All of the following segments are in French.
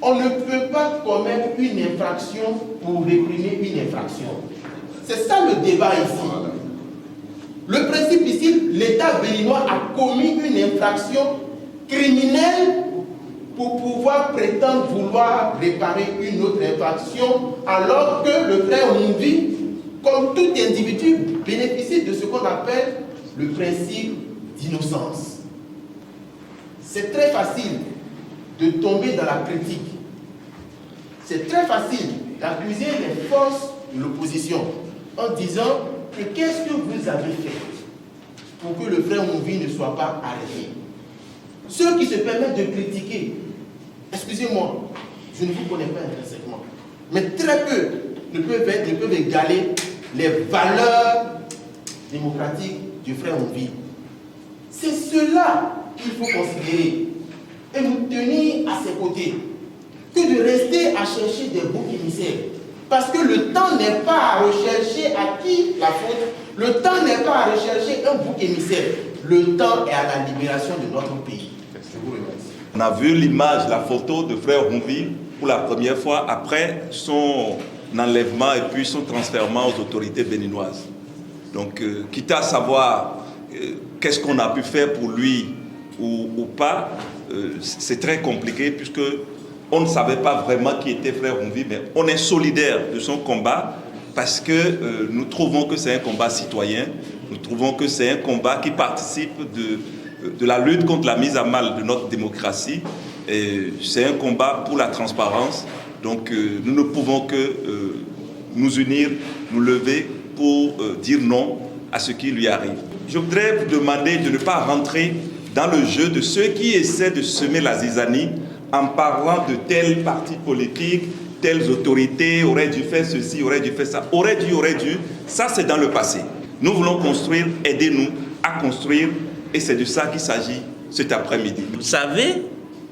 On ne peut pas commettre une infraction pour réprimer une infraction. C'est ça le débat ici. Le principe ici, l'État béninois a commis une infraction criminelle pour pouvoir prétendre vouloir réparer une autre infraction, alors que le frère Mouvi, comme tout individu, bénéficie de ce qu'on appelle le principe d'innocence. C'est très facile de tomber dans la critique. C'est très facile d'accuser les forces de l'opposition en disant que qu'est-ce que vous avez fait pour que le frère Mouvi ne soit pas arrêté. Ceux qui se permettent de critiquer, excusez-moi, je ne vous connais pas intrinsèquement, mais très peu ne peuvent égaler les valeurs démocratiques du frère Mouvi. C'est cela qu'il faut considérer et nous tenir à ses côtés, que de rester à chercher des boucs émissaires. Parce que le temps n'est pas à rechercher à qui la faute, le temps n'est pas à rechercher un bouc émissaire, le temps est à la libération de notre pays. Je vous remercie. On a vu l'image, la photo de frère Mouvi pour la première fois après son enlèvement et puis son transfèrement aux autorités béninoises. Donc, quitte à savoir qu'est-ce qu'on a pu faire pour lui ou pas, c'est très compliqué puisque on ne savait pas vraiment qui était frère Mouvi, mais on est solidaire de son combat parce que nous trouvons que c'est un combat citoyen, nous trouvons que c'est un combat qui participe de la lutte contre la mise à mal de notre démocratie. C'est un combat pour la transparence, donc nous ne pouvons que nous unir, nous lever pour dire non à ce qui lui arrive. Je voudrais vous demander de ne pas rentrer dans le jeu de ceux qui essaient de semer la zizanie en parlant de tel parti politique, telles autorités auraient dû faire ceci, auraient dû faire ça, aurait dû, ça c'est dans le passé. Nous voulons construire, aidez-nous à construire, et c'est de ça qu'il s'agit cet après-midi. Vous savez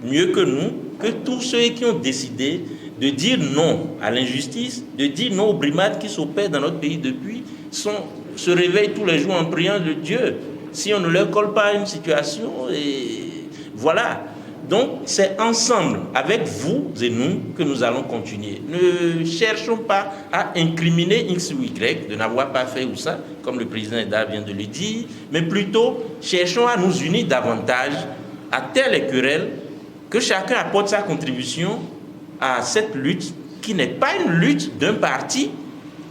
mieux que nous que tous ceux qui ont décidé de dire non à l'injustice, de dire non aux brimades qui s'opèrent dans notre pays depuis, se réveillent tous les jours en priant de Dieu. Si on ne leur colle pas une situation, et voilà. Donc, c'est ensemble, avec vous et nous, que nous allons continuer. Ne cherchons pas à incriminer X ou Y de n'avoir pas fait ou ça, comme le président Eda vient de le dire, mais plutôt cherchons à nous unir davantage à telle querelle que chacun apporte sa contribution à cette lutte qui n'est pas une lutte d'un parti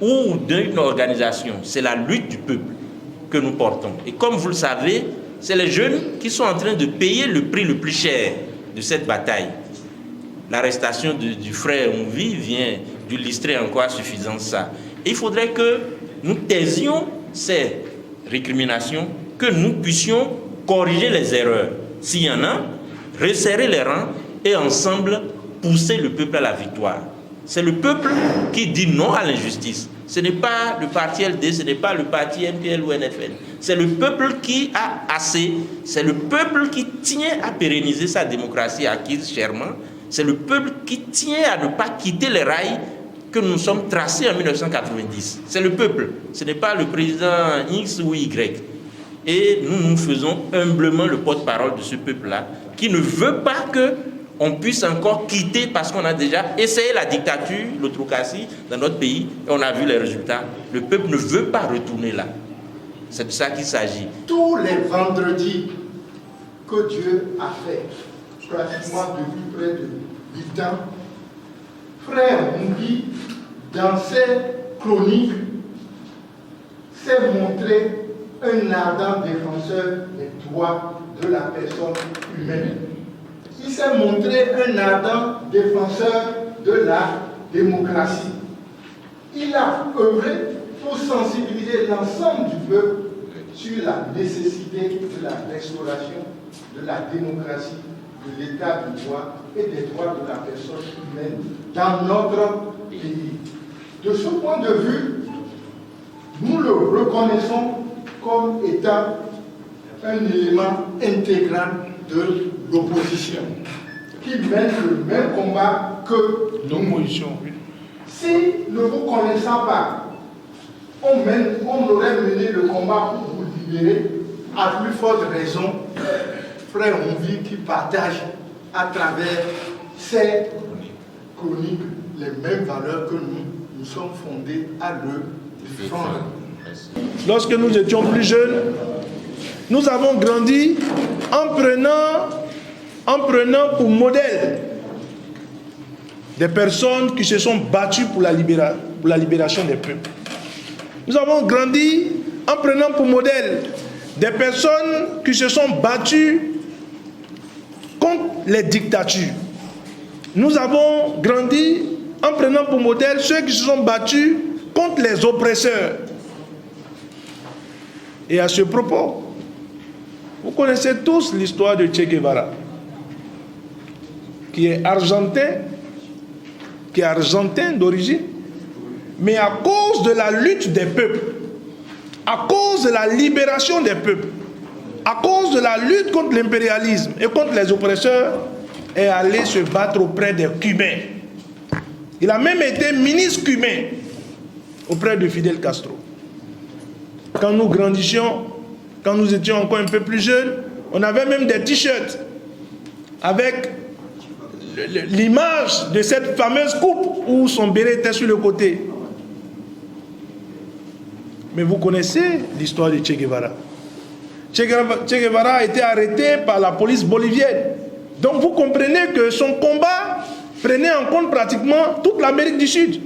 ou d'une organisation, c'est la lutte du peuple que nous portons. Et comme vous le savez, c'est les jeunes qui sont en train de payer le prix le plus cher de cette bataille. L'arrestation du frère Mouvi vient d'illustrer encore à suffisance ça. Et il faudrait que nous taisions ces récriminations, que nous puissions corriger les erreurs. S'il y en a, resserrer les rangs et ensemble pousser le peuple à la victoire. C'est le peuple qui dit non à l'injustice. Ce n'est pas le parti LD, ce n'est pas le parti NPL ou NFL. C'est le peuple qui a assez, c'est le peuple qui tient à pérenniser sa démocratie acquise chèrement. C'est le peuple qui tient à ne pas quitter les rails que nous sommes tracés en 1990. C'est le peuple, ce n'est pas le président X ou Y. Et nous faisons humblement le porte-parole de ce peuple-là, qui ne veut pas qu'on puisse encore quitter parce qu'on a déjà essayé la dictature, l'autocratie dans notre pays et on a vu les résultats. Le peuple ne veut pas retourner là. C'est de ça qu'il s'agit. Tous les vendredis que Dieu a fait, pratiquement depuis près de 8 ans, frère Mouvi, dans ses chroniques, s'est montré un ardent défenseur des droits de la personne humaine. Il s'est montré un ardent défenseur de la démocratie. Il a œuvré pour sensibiliser l'ensemble du peuple sur la nécessité de la restauration de la démocratie, de l'état du droit et des droits de la personne humaine dans notre pays. De ce point de vue, nous le reconnaissons comme étant un élément intégral de l'opposition, qui mène le même combat que l'opposition. Si ne vous connaissant pas, on aurait mené le combat pour vous libérer, à plus forte raison, frère Mouvi qui partage à travers ses chronique les mêmes valeurs que nous sommes fondés à le défendre. Lorsque nous étions plus jeunes, nous avons grandi en prenant pour modèle des personnes qui se sont battues pour la libération des peuples. Nous avons grandi en prenant pour modèle des personnes qui se sont battues contre les dictatures. Nous avons grandi en prenant pour modèle ceux qui se sont battus contre les oppresseurs. Et à ce propos, vous connaissez tous l'histoire de Che Guevara, qui est argentin d'origine, mais à cause de la lutte des peuples, à cause de la libération des peuples, à cause de la lutte contre l'impérialisme et contre les oppresseurs, est allé se battre auprès des Cubains. Il a même été ministre cubain auprès de Fidel Castro. Quand nous grandissions, quand nous étions encore un peu plus jeunes, on avait même des t-shirts avec l'image de cette fameuse coupe où son béret était sur le côté. Mais vous connaissez l'histoire de Che Guevara. Che Guevara a été arrêté par la police bolivienne. Donc vous comprenez que son combat prenait en compte pratiquement toute l'Amérique du Sud.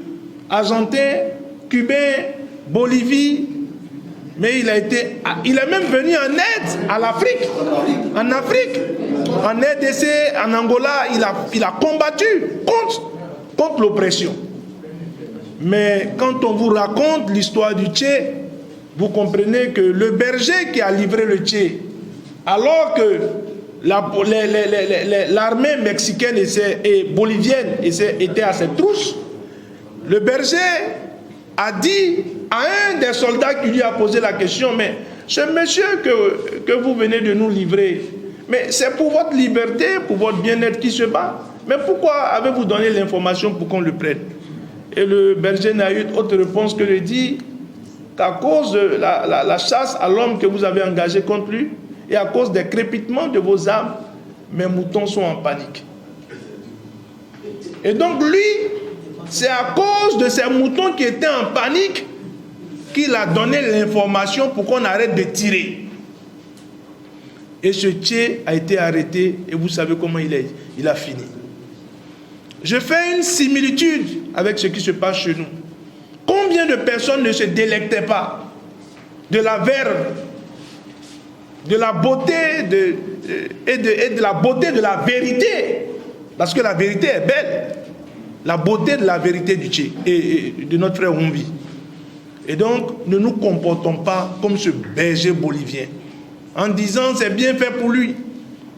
Argentin, Cubain, Bolivie. Mais il est même venu en aide à l'Afrique. En Afrique, en RDC, en Angola, il a combattu contre l'oppression. Mais quand on vous raconte l'histoire du Che, vous comprenez que le berger qui a livré le Che, alors que l'armée mexicaine et bolivienne était à ses trousses, le berger a dit à un des soldats qui lui a posé la question, mais ce monsieur que vous venez de nous livrer, mais c'est pour votre liberté, pour votre bien-être qui se bat, mais pourquoi avez-vous donné l'information pour qu'on le prenne? Et le berger n'a eu autre réponse que de dire qu'à cause de la chasse à l'homme que vous avez engagée contre lui, et à cause des crépitements de vos âmes, mes moutons sont en panique. Et donc lui, c'est à cause de ces moutons qui étaient en panique qu'il a donné l'information pour qu'on arrête de tirer. Et ce Che a été arrêté et vous savez comment il a fini. Je fais une similitude avec ce qui se passe chez nous. Combien de personnes ne se délectaient pas de la verve, de la beauté et de la beauté de la vérité, parce que la vérité est belle, la beauté de la vérité du Che et de notre frère Humbi. Et donc, ne nous comportons pas comme ce berger bolivien, en disant c'est bien fait pour lui,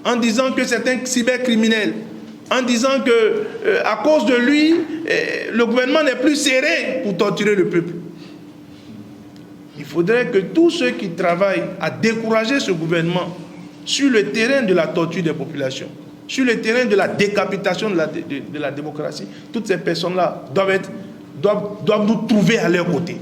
en disant que c'est un cybercriminel, en disant que à cause de lui, le gouvernement n'est plus serré pour torturer le peuple. Il faudrait que tous ceux qui travaillent à décourager ce gouvernement sur le terrain de la torture des populations, sur le terrain de la décapitation de la démocratie, toutes ces personnes-là doivent nous trouver à leur côté.